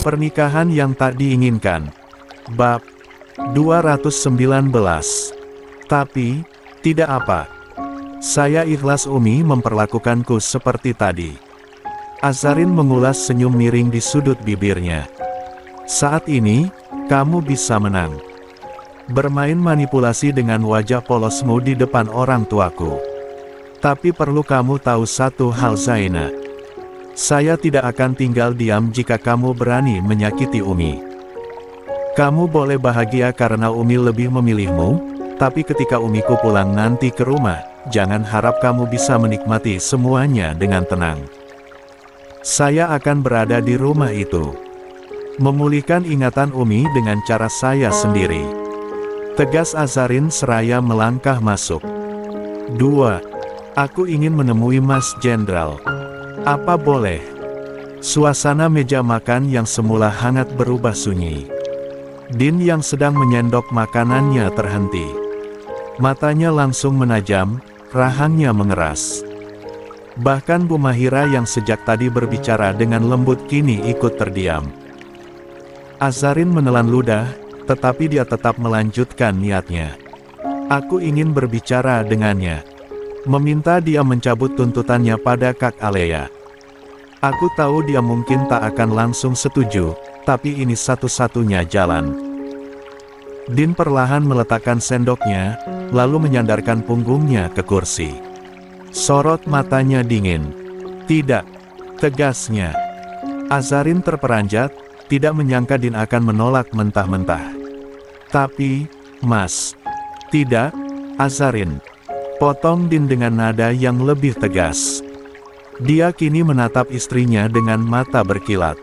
Pernikahan yang tak diinginkan. Bab 219. Tapi, tidak apa. Saya ikhlas Umi memperlakukanku seperti tadi. Azarin mengulas senyum miring di sudut bibirnya. Saat ini, kamu bisa menang. Bermain manipulasi dengan wajah polosmu di depan orang tuaku. Tapi perlu kamu tahu satu hal Zaina. Saya tidak akan tinggal diam jika kamu berani menyakiti Umi. Kamu boleh bahagia karena Umi lebih memilihmu, tapi ketika Umiku pulang nanti ke rumah, jangan harap kamu bisa menikmati semuanya dengan tenang. Saya akan berada di rumah itu. Memulihkan ingatan Umi dengan cara saya sendiri. Tegas Azarin seraya melangkah masuk. 2. Aku ingin menemui Mas Jenderal. Apa boleh? Suasana meja makan yang semula hangat berubah sunyi. Din yang sedang menyendok makanannya terhenti. Matanya langsung menajam, rahangnya mengeras. Bahkan Bu Mahira yang sejak tadi berbicara dengan lembut kini ikut terdiam. Azarin menelan ludah, tetapi dia tetap melanjutkan niatnya. Aku ingin berbicara dengannya. Meminta dia mencabut tuntutannya pada Kak Alea. Aku tahu dia mungkin tak akan langsung setuju, tapi ini satu-satunya jalan. Din perlahan meletakkan sendoknya, lalu menyandarkan punggungnya ke kursi. Sorot matanya dingin. Tidak, tegasnya. Azarin terperanjat, tidak menyangka Din akan menolak mentah-mentah. Tapi, Mas. Tidak, Azarin. Potong Din dengan nada yang lebih tegas. Dia kini menatap istrinya dengan mata berkilat.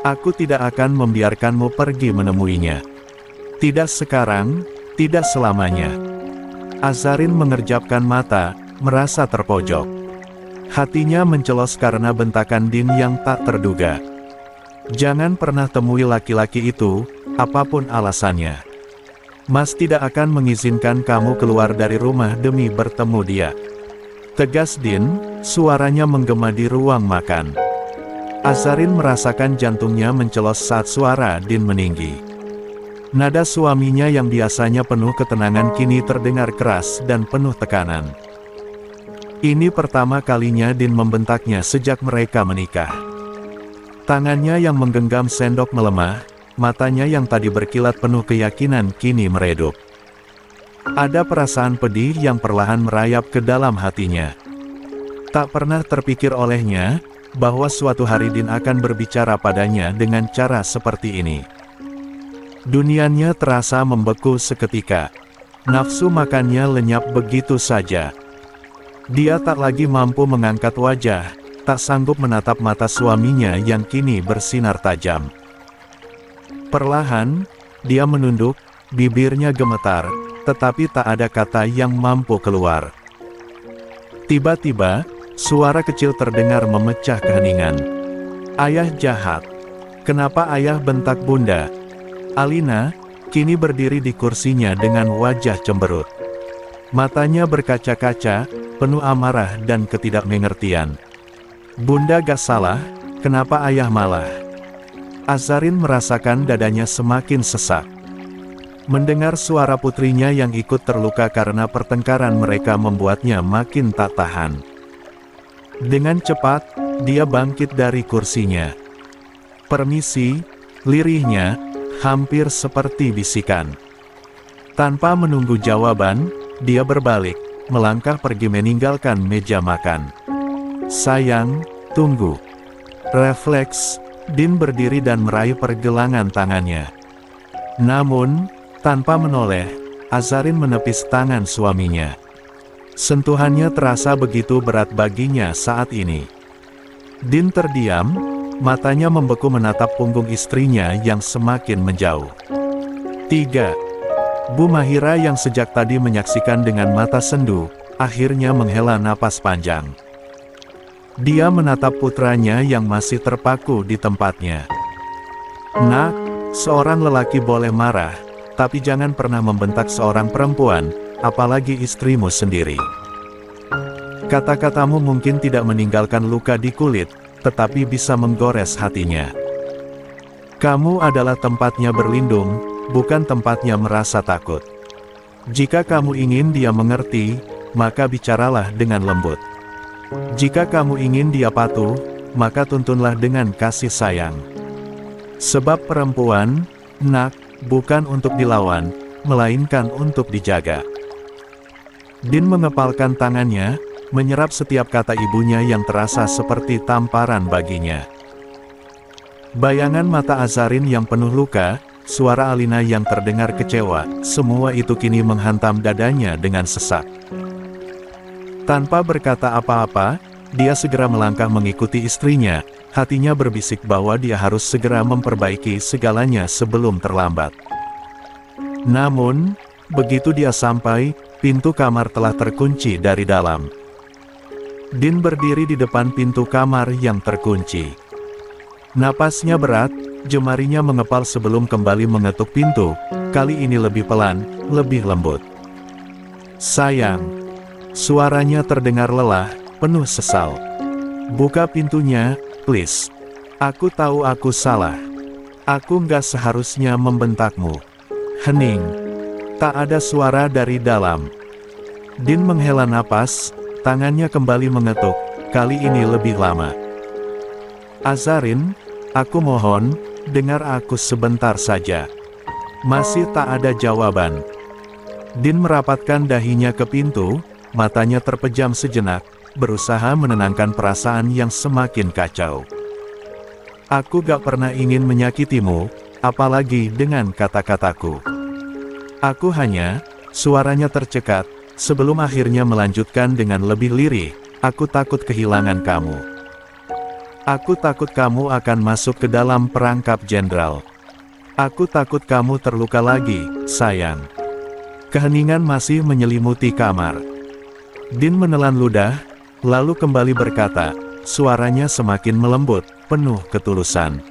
Aku tidak akan membiarkanmu pergi menemuinya. Tidak sekarang, tidak selamanya. Azarin mengerjapkan mata, merasa terpojok. Hatinya mencelos karena bentakan Din yang tak terduga. Jangan pernah temui laki-laki itu, apapun alasannya. Mas tidak akan mengizinkan kamu keluar dari rumah demi bertemu dia. Tegas Din, suaranya menggema di ruang makan. Azarin merasakan jantungnya mencelos saat suara Din meninggi. Nada suaminya yang biasanya penuh ketenangan kini terdengar keras dan penuh tekanan. Ini pertama kalinya Din membentaknya sejak mereka menikah. Tangannya yang menggenggam sendok melemah, matanya yang tadi berkilat penuh keyakinan kini meredup. Ada perasaan pedih yang perlahan merayap ke dalam hatinya. Tak pernah terpikir olehnya, bahwa suatu hari Din akan berbicara padanya dengan cara seperti ini. Dunianya terasa membeku seketika. Nafsu makannya lenyap begitu saja. Dia tak lagi mampu mengangkat wajah, tak sanggup menatap mata suaminya yang kini bersinar tajam. Perlahan, dia menunduk, bibirnya gemetar, tetapi tak ada kata yang mampu keluar. Tiba-tiba, suara kecil terdengar memecah keheningan. Ayah jahat. Kenapa ayah bentak bunda? Alina, kini berdiri di kursinya dengan wajah cemberut. Matanya berkaca-kaca, penuh amarah dan ketidakmengertian. Bunda gak salah, kenapa ayah malah? Azarin merasakan dadanya semakin sesak. Mendengar suara putrinya yang ikut terluka karena pertengkaran mereka membuatnya makin tak tahan. Dengan cepat, dia bangkit dari kursinya. Permisi, lirihnya, hampir seperti bisikan. Tanpa menunggu jawaban, dia berbalik, melangkah pergi meninggalkan meja makan. Sayang, tunggu. Refleks, Din berdiri dan meraih pergelangan tangannya. Namun, tanpa menoleh, Azarin menepis tangan suaminya. Sentuhannya terasa begitu berat baginya saat ini. Din terdiam, matanya membeku menatap punggung istrinya yang semakin menjauh. 3. Bu Mahira yang sejak tadi menyaksikan dengan mata sendu, akhirnya menghela napas panjang. Dia menatap putranya yang masih terpaku di tempatnya. Nak, seorang lelaki boleh marah, tapi jangan pernah membentak seorang perempuan, apalagi istrimu sendiri. Kata-katamu mungkin tidak meninggalkan luka di kulit, tetapi bisa menggores hatinya. Kamu adalah tempatnya berlindung, bukan tempatnya merasa takut. Jika kamu ingin dia mengerti, maka bicaralah dengan lembut. Jika kamu ingin dia patuh, maka tuntunlah dengan kasih sayang. Sebab perempuan, nak, bukan untuk dilawan, melainkan untuk dijaga. Din mengepalkan tangannya, menyerap setiap kata ibunya yang terasa seperti tamparan baginya. Bayangan mata Azarin yang penuh luka, suara Alina yang terdengar kecewa, semua itu kini menghantam dadanya dengan sesak. Tanpa berkata apa-apa, dia segera melangkah mengikuti istrinya, hatinya berbisik bahwa dia harus segera memperbaiki segalanya sebelum terlambat. Namun, begitu dia sampai, pintu kamar telah terkunci dari dalam. Din berdiri di depan pintu kamar yang terkunci. Napasnya berat, jemarinya mengepal sebelum kembali mengetuk pintu, kali ini lebih pelan, lebih lembut. Sayang. Suaranya terdengar lelah, penuh sesal. Buka pintunya, please. Aku tahu aku salah. Aku nggak seharusnya membentakmu. Hening. Tak ada suara dari dalam. Din menghela napas, tangannya kembali mengetuk, kali ini lebih lama. Azarin, aku mohon, dengar aku sebentar saja. Masih tak ada jawaban. Din merapatkan dahinya ke pintu, matanya terpejam sejenak, berusaha menenangkan perasaan yang semakin kacau. Aku gak pernah ingin menyakitimu, apalagi dengan kata-kataku. Aku hanya, suaranya tercekat, sebelum akhirnya melanjutkan dengan lebih lirih, aku takut kehilangan kamu. Aku takut kamu akan masuk ke dalam perangkap jenderal. Aku takut kamu terluka lagi, sayang. Keheningan masih menyelimuti kamar. Din menelan ludah, lalu kembali berkata, suaranya semakin melembut, penuh ketulusan.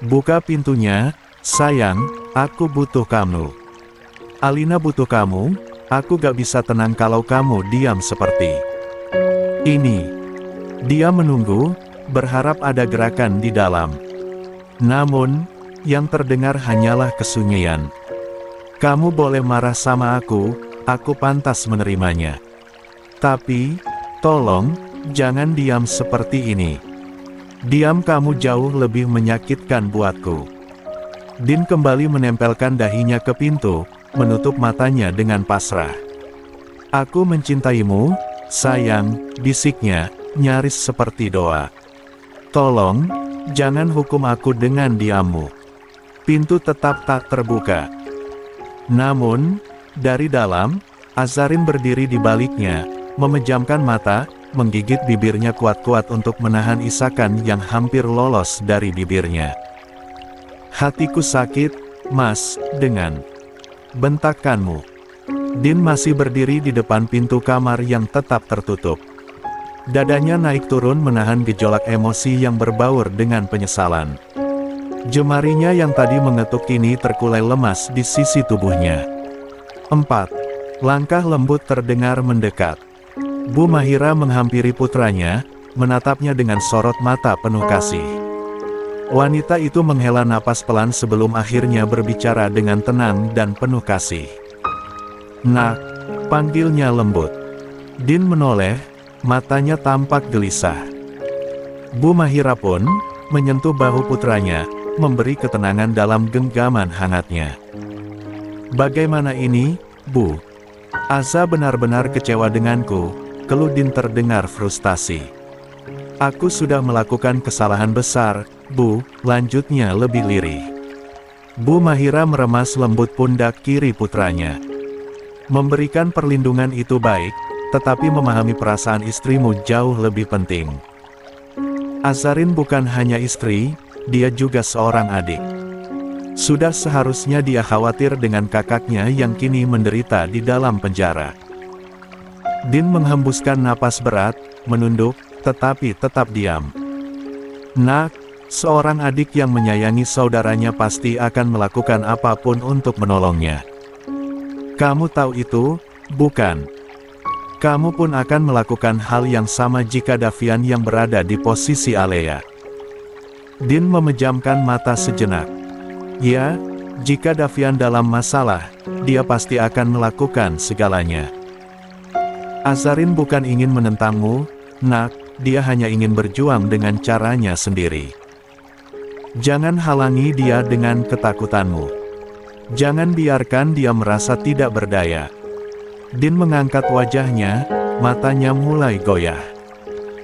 Buka pintunya, sayang, aku butuh kamu. Alina butuh kamu, aku gak bisa tenang kalau kamu diam seperti ini. Dia menunggu, berharap ada gerakan di dalam. Namun, yang terdengar hanyalah kesunyian. Kamu boleh marah sama aku pantas menerimanya. Tapi, tolong, jangan diam seperti ini. Diam kamu jauh lebih menyakitkan buatku. Din kembali menempelkan dahinya ke pintu, menutup matanya dengan pasrah. Aku mencintaimu, sayang, bisiknya, nyaris seperti doa. Tolong, jangan hukum aku dengan diammu. Pintu tetap tak terbuka. Namun, dari dalam, Azarin berdiri di baliknya, memejamkan mata, menggigit bibirnya kuat-kuat untuk menahan isakan yang hampir lolos dari bibirnya. Hatiku sakit, Mas, dengan bentakanmu. Din masih berdiri di depan pintu kamar yang tetap tertutup. Dadanya naik turun menahan gejolak emosi yang berbaur dengan penyesalan. Jemarinya yang tadi mengetuk kini terkulai lemas di sisi tubuhnya. 4. Langkah lembut terdengar mendekat. Bu Mahira menghampiri putranya, menatapnya dengan sorot mata penuh kasih. Wanita itu menghela napas pelan sebelum akhirnya berbicara dengan tenang dan penuh kasih. Nak, panggilnya lembut. Din menoleh, matanya tampak gelisah. Bu Mahira pun menyentuh bahu putranya, memberi ketenangan dalam genggaman hangatnya. Bagaimana ini, Bu? Aza benar-benar kecewa denganku, keluh Din terdengar frustasi. Aku sudah melakukan kesalahan besar, Bu, lanjutnya lebih lirih. Bu Mahira meremas lembut pundak kiri putranya. Memberikan perlindungan itu baik, tetapi memahami perasaan istrimu jauh lebih penting. Azarin bukan hanya istri, dia juga seorang adik. Sudah seharusnya dia khawatir dengan kakaknya yang kini menderita di dalam penjara. Din menghembuskan napas berat, menunduk, tetapi tetap diam. Nak, seorang adik yang menyayangi saudaranya pasti akan melakukan apapun untuk menolongnya. Kamu tahu itu, bukan? Kamu pun akan melakukan hal yang sama jika Davian yang berada di posisi Alea. Din memejamkan mata sejenak. Ya, jika Davian dalam masalah, dia pasti akan melakukan segalanya. Azarin bukan ingin menentangmu, Nak, dia hanya ingin berjuang dengan caranya sendiri. Jangan halangi dia dengan ketakutanmu. Jangan biarkan dia merasa tidak berdaya. Din mengangkat wajahnya, matanya mulai goyah.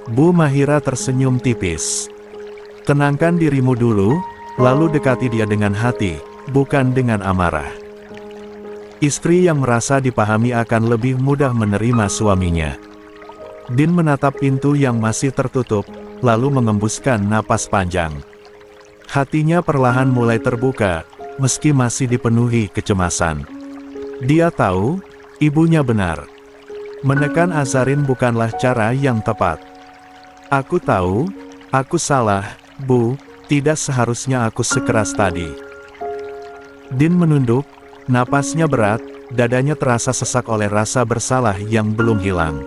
Bu Mahira tersenyum tipis. Tenangkan dirimu dulu, lalu dekati dia dengan hati, bukan dengan amarah. Istri yang merasa dipahami akan lebih mudah menerima suaminya. Din menatap pintu yang masih tertutup, lalu mengembuskan napas panjang. Hatinya perlahan mulai terbuka, meski masih dipenuhi kecemasan. Dia tahu, ibunya benar. Menekan Azarin bukanlah cara yang tepat. Aku tahu, aku salah, Bu, tidak seharusnya aku sekeras tadi. Din menunduk, napasnya berat, dadanya terasa sesak oleh rasa bersalah yang belum hilang.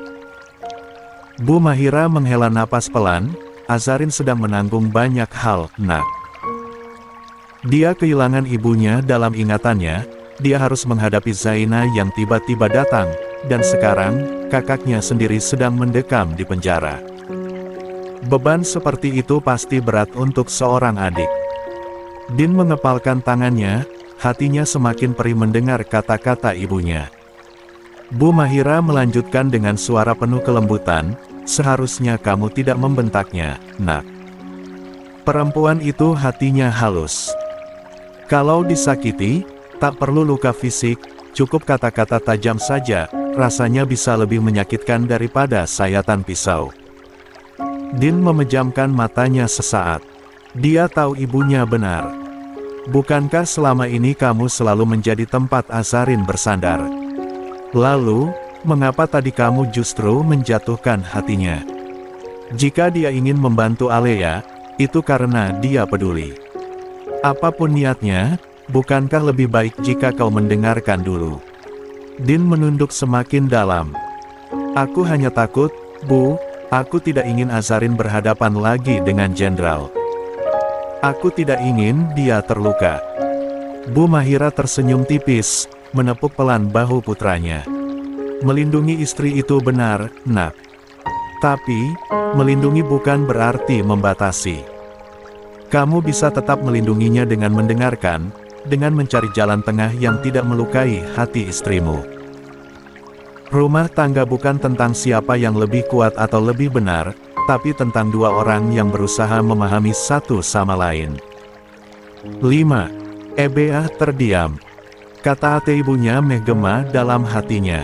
Bu Mahira menghela napas pelan, Azarin sedang menanggung banyak hal, Nak. Dia kehilangan ibunya dalam ingatannya, dia harus menghadapi Zaina yang tiba-tiba datang, dan sekarang, kakaknya sendiri sedang mendekam di penjara. Beban seperti itu pasti berat untuk seorang adik. Din mengepalkan tangannya, hatinya semakin perih mendengar kata-kata ibunya. Bu Mahira melanjutkan dengan suara penuh kelembutan, seharusnya kamu tidak membentaknya, Nak. Perempuan itu hatinya halus. Kalau disakiti, tak perlu luka fisik, cukup kata-kata tajam saja, rasanya bisa lebih menyakitkan daripada sayatan pisau. Din memejamkan matanya sesaat. Dia tahu ibunya benar. Bukankah selama ini kamu selalu menjadi tempat Azarin bersandar? Lalu, mengapa tadi kamu justru menjatuhkan hatinya? Jika dia ingin membantu Alea, itu karena dia peduli. Apapun niatnya, bukankah lebih baik jika kau mendengarkan dulu? Din menunduk semakin dalam. Aku hanya takut, Bu, aku tidak ingin Azarin berhadapan lagi dengan jenderal. Aku tidak ingin dia terluka. Bu Mahira tersenyum tipis, menepuk pelan bahu putranya. Melindungi istri itu benar, Nak. Tapi, melindungi bukan berarti membatasi. Kamu bisa tetap melindunginya dengan mendengarkan, dengan mencari jalan tengah yang tidak melukai hati istrimu. Rumah tangga bukan tentang siapa yang lebih kuat atau lebih benar, tapi tentang dua orang yang berusaha memahami satu sama lain. 5. Ebeah terdiam. Kata hati ibunya menggema dalam hatinya.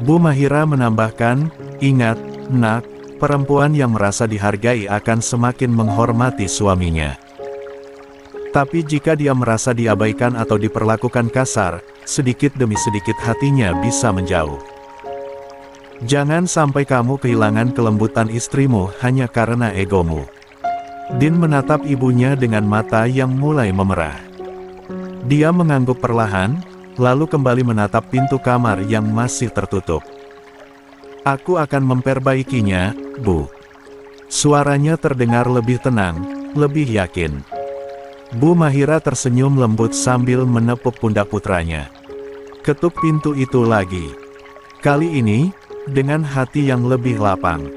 Bu Mahira menambahkan, ingat, Nak, perempuan yang merasa dihargai akan semakin menghormati suaminya. Tapi jika dia merasa diabaikan atau diperlakukan kasar, sedikit demi sedikit hatinya bisa menjauh. Jangan sampai kamu kehilangan kelembutan istrimu hanya karena egomu. Din menatap ibunya dengan mata yang mulai memerah. Dia mengangguk perlahan, lalu kembali menatap pintu kamar yang masih tertutup. Aku akan memperbaikinya, Bu. Suaranya terdengar lebih tenang, lebih yakin. Bu Mahira tersenyum lembut sambil menepuk pundak putranya. Ketuk pintu itu lagi. Kali ini, dengan hati yang lebih lapang.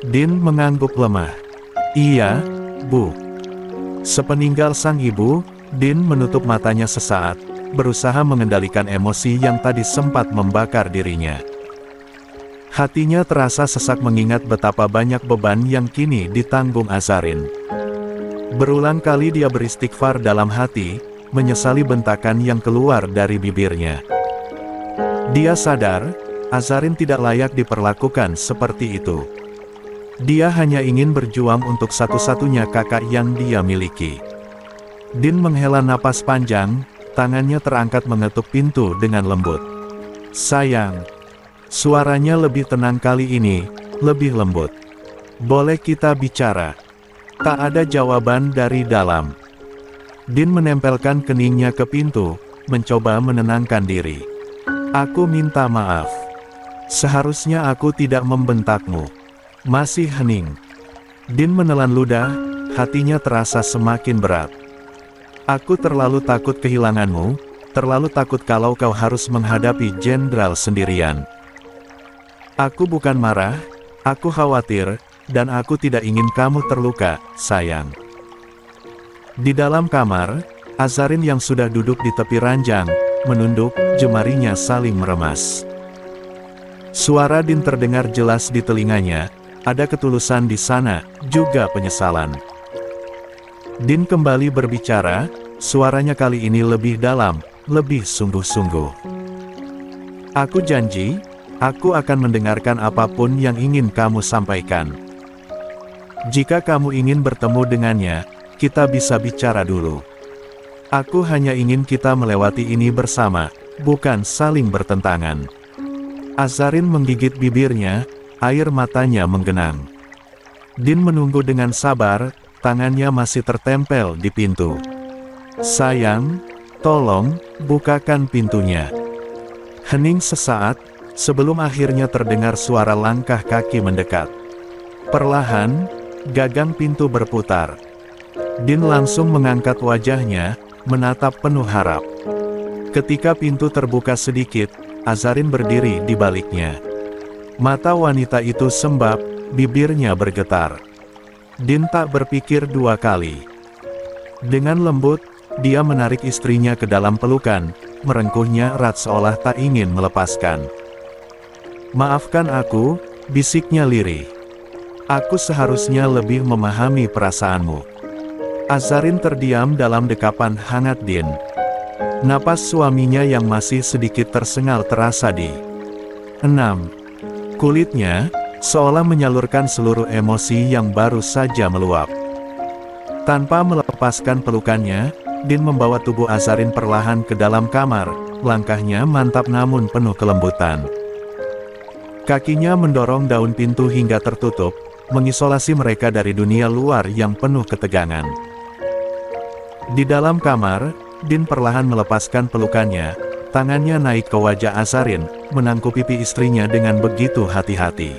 Din mengangguk lemah. Iya, Bu. Sepeninggal sang ibu, Din menutup matanya sesaat, berusaha mengendalikan emosi yang tadi sempat membakar dirinya. Hatinya terasa sesak mengingat betapa banyak beban yang kini ditanggung Azarin. Berulang kali dia beristighfar dalam hati, menyesali bentakan yang keluar dari bibirnya. Dia sadar, Azarin tidak layak diperlakukan seperti itu. Dia hanya ingin berjuang untuk satu-satunya kakak yang dia miliki. Din menghela napas panjang, tangannya terangkat mengetuk pintu dengan lembut. Sayang. Suaranya lebih tenang kali ini, lebih lembut. Boleh kita bicara? Tak ada jawaban dari dalam. Din menempelkan keningnya ke pintu, mencoba menenangkan diri. Aku minta maaf. Seharusnya aku tidak membentakmu. Masih hening. Din menelan ludah, hatinya terasa semakin berat. Aku terlalu takut kehilanganmu, terlalu takut kalau kau harus menghadapi jenderal sendirian. Aku bukan marah, aku khawatir, dan aku tidak ingin kamu terluka, sayang. Di dalam kamar, Azarin yang sudah duduk di tepi ranjang, menunduk, jemarinya saling meremas. Suara Din terdengar jelas di telinganya, ada ketulusan di sana, juga penyesalan. Din kembali berbicara, suaranya kali ini lebih dalam, lebih sungguh-sungguh. Aku janji, aku akan mendengarkan apapun yang ingin kamu sampaikan. Jika kamu ingin bertemu dengannya, kita bisa bicara dulu. Aku hanya ingin kita melewati ini bersama, bukan saling bertentangan. Azarin menggigit bibirnya, air matanya menggenang. Din menunggu dengan sabar, tangannya masih tertempel di pintu. Sayang, tolong, bukakan pintunya. Hening sesaat, sebelum akhirnya terdengar suara langkah kaki mendekat. Perlahan, gagang pintu berputar. Din langsung mengangkat wajahnya, menatap penuh harap. Ketika pintu terbuka sedikit, Azarin berdiri di baliknya. Mata wanita itu sembab, bibirnya bergetar. Din tak berpikir dua kali. Dengan lembut, dia menarik istrinya ke dalam pelukan, merengkuhnya erat seolah tak ingin melepaskan. "Maafkan aku," bisiknya lirih. "Aku seharusnya lebih memahami perasaanmu." Azarin terdiam dalam dekapan hangat Din. Napas suaminya yang masih sedikit tersengal terasa di 6. Kulitnya, seolah menyalurkan seluruh emosi yang baru saja meluap. Tanpa melepaskan pelukannya, Din membawa tubuh Azarin perlahan ke dalam kamar, langkahnya mantap namun penuh kelembutan. Kakinya mendorong daun pintu hingga tertutup, mengisolasi mereka dari dunia luar yang penuh ketegangan. Di dalam kamar, Din perlahan melepaskan pelukannya, tangannya naik ke wajah Azarin, menangkup pipi istrinya dengan begitu hati-hati.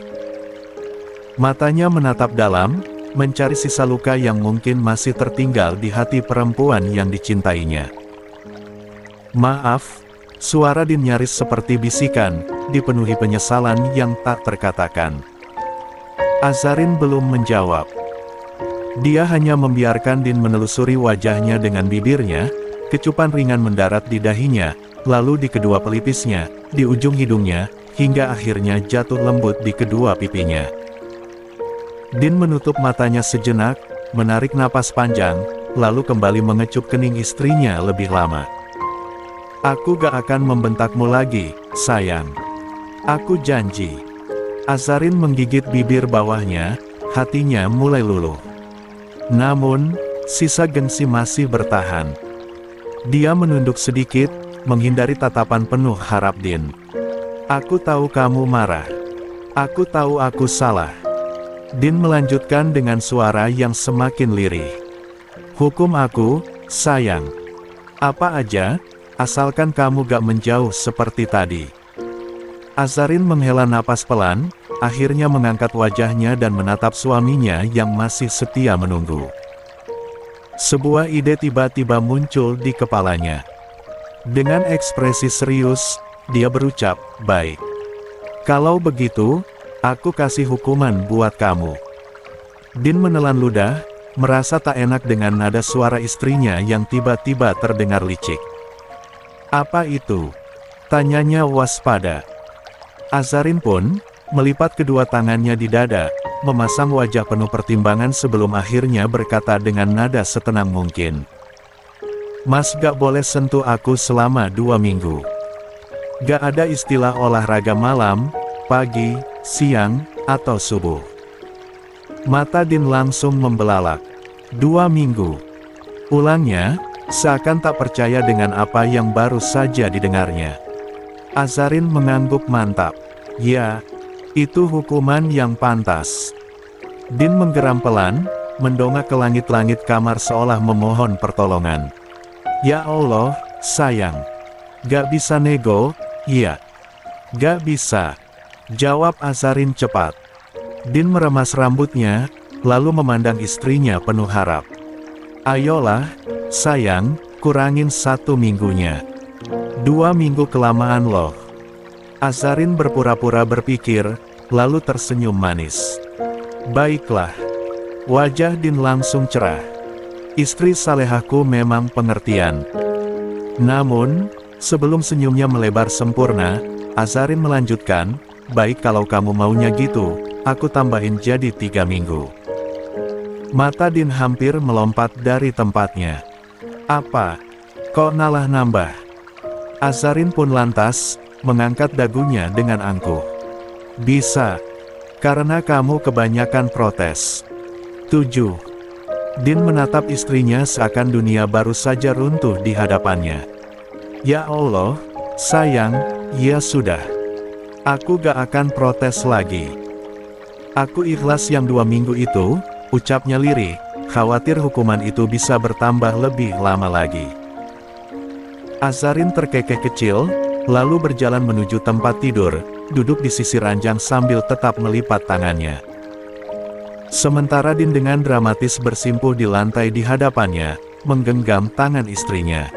Matanya menatap dalam, mencari sisa luka yang mungkin masih tertinggal di hati perempuan yang dicintainya. "Maaf," suara Din nyaris seperti bisikan, dipenuhi penyesalan yang tak terkatakan. Azarin belum menjawab. Dia hanya membiarkan Din menelusuri wajahnya dengan bibirnya, kecupan ringan mendarat di dahinya, lalu di kedua pelipisnya, di ujung hidungnya, hingga akhirnya jatuh lembut di kedua pipinya. Din menutup matanya sejenak, menarik napas panjang, lalu kembali mengecup kening istrinya lebih lama. "Aku gak akan membentakmu lagi, sayang. Aku janji." Azarin menggigit bibir bawahnya, hatinya mulai luluh. Namun, sisa gengsi masih bertahan. Dia menunduk sedikit, menghindari tatapan penuh harap Din. "Aku tahu kamu marah. Aku tahu aku salah." Din melanjutkan dengan suara yang semakin lirih. "Hukum aku, sayang. Apa aja, asalkan kamu gak menjauh seperti tadi." Azarin menghela napas pelan, akhirnya mengangkat wajahnya dan menatap suaminya yang masih setia menunggu. Sebuah ide tiba-tiba muncul di kepalanya. Dengan ekspresi serius, dia berucap, "Baik. Kalau begitu, aku kasih hukuman buat kamu." Din menelan ludah, merasa tak enak dengan nada suara istrinya yang tiba-tiba terdengar licik. "Apa itu?" tanyanya waspada. Azarin pun melipat kedua tangannya di dada, memasang wajah penuh pertimbangan sebelum akhirnya berkata dengan nada setenang mungkin. "Mas gak boleh sentuh aku selama 2 minggu. Gak ada istilah olahraga malam, pagi, siang, atau subuh." Mata Din langsung membelalak. 2 minggu. Ulangnya, seakan tak percaya dengan apa yang baru saja didengarnya. Azarin mengangguk mantap. "Ya, itu hukuman yang pantas." Din menggeram pelan, mendongak ke langit-langit kamar seolah memohon pertolongan. "Ya Allah, sayang. Gak bisa nego, iya. Gak bisa," jawab Azarin cepat. Din meremas rambutnya, lalu memandang istrinya penuh harap. Ayolah, sayang, kurangin 1 minggunya. 2 minggu kelamaan loh. Azarin berpura-pura berpikir, lalu tersenyum manis. Baiklah. Wajah Din langsung cerah. Istri salehahku memang pengertian. Namun, sebelum senyumnya melebar sempurna, Azarin melanjutkan, baik kalau kamu maunya gitu, aku tambahin jadi 3 minggu. Mata Din hampir melompat dari tempatnya. Apa? Kok malah nambah? Azarin pun lantas, mengangkat dagunya dengan angkuh. Bisa. Karena kamu kebanyakan protes. 7. Din menatap istrinya seakan dunia baru saja runtuh di hadapannya. Ya Allah, sayang, ya sudah. Aku gak akan protes lagi. Aku ikhlas yang 2 minggu itu, ucapnya lirih, khawatir hukuman itu bisa bertambah lebih lama lagi. Azarin terkekeh kecil, lalu berjalan menuju tempat tidur, duduk di sisi ranjang sambil tetap melipat tangannya. Sementara Din dengan dramatis bersimpuh di lantai di hadapannya, menggenggam tangan istrinya.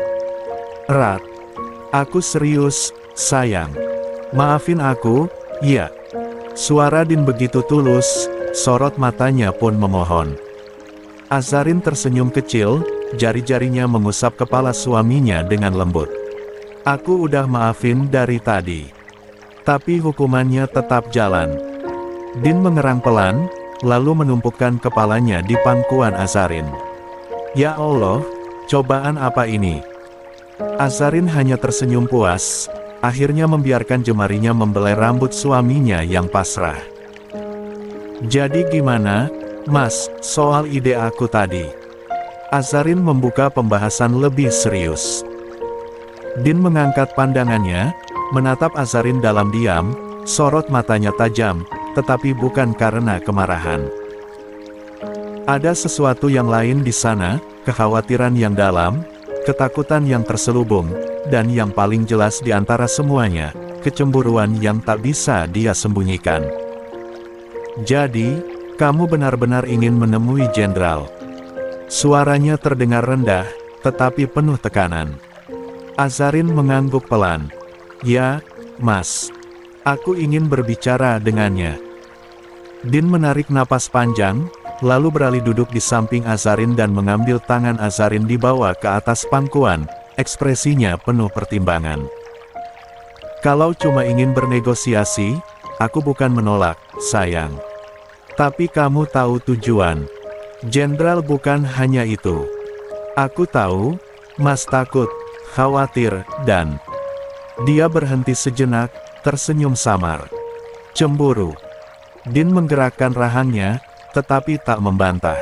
Erat. Aku serius, sayang. Maafin aku, ya. Suara Din begitu tulus, sorot matanya pun memohon. Azarin tersenyum kecil, jari-jarinya mengusap kepala suaminya dengan lembut. Aku udah maafin dari tadi. Tapi hukumannya tetap jalan. Din mengerang pelan, lalu menumpukan kepalanya di pangkuan Azarin. Ya Allah, cobaan apa ini? Azarin hanya tersenyum puas, akhirnya membiarkan jemarinya membelai rambut suaminya yang pasrah. Jadi gimana, Mas, soal ide aku tadi? Azarin membuka pembahasan lebih serius. Din mengangkat pandangannya, menatap Azarin dalam diam, sorot matanya tajam, tetapi bukan karena kemarahan. Ada sesuatu yang lain di sana, kekhawatiran yang dalam, ketakutan yang terselubung, dan yang paling jelas di antara semuanya, kecemburuan yang tak bisa dia sembunyikan. Jadi, kamu benar-benar ingin menemui Jenderal? Suaranya terdengar rendah, tetapi penuh tekanan. Azarin mengangguk pelan. Ya, Mas. Aku ingin berbicara dengannya. Din menarik napas panjang, lalu beralih duduk di samping Azarin dan mengambil tangan Azarin dibawa ke atas pangkuan, ekspresinya penuh pertimbangan. Kalau cuma ingin bernegosiasi, aku bukan menolak, sayang. Tapi kamu tahu tujuan. Jenderal bukan hanya itu. Aku tahu, Mas takut, khawatir, dan... Dia berhenti sejenak, tersenyum samar. Cemburu. Din menggerakkan rahangnya, tetapi tak membantah.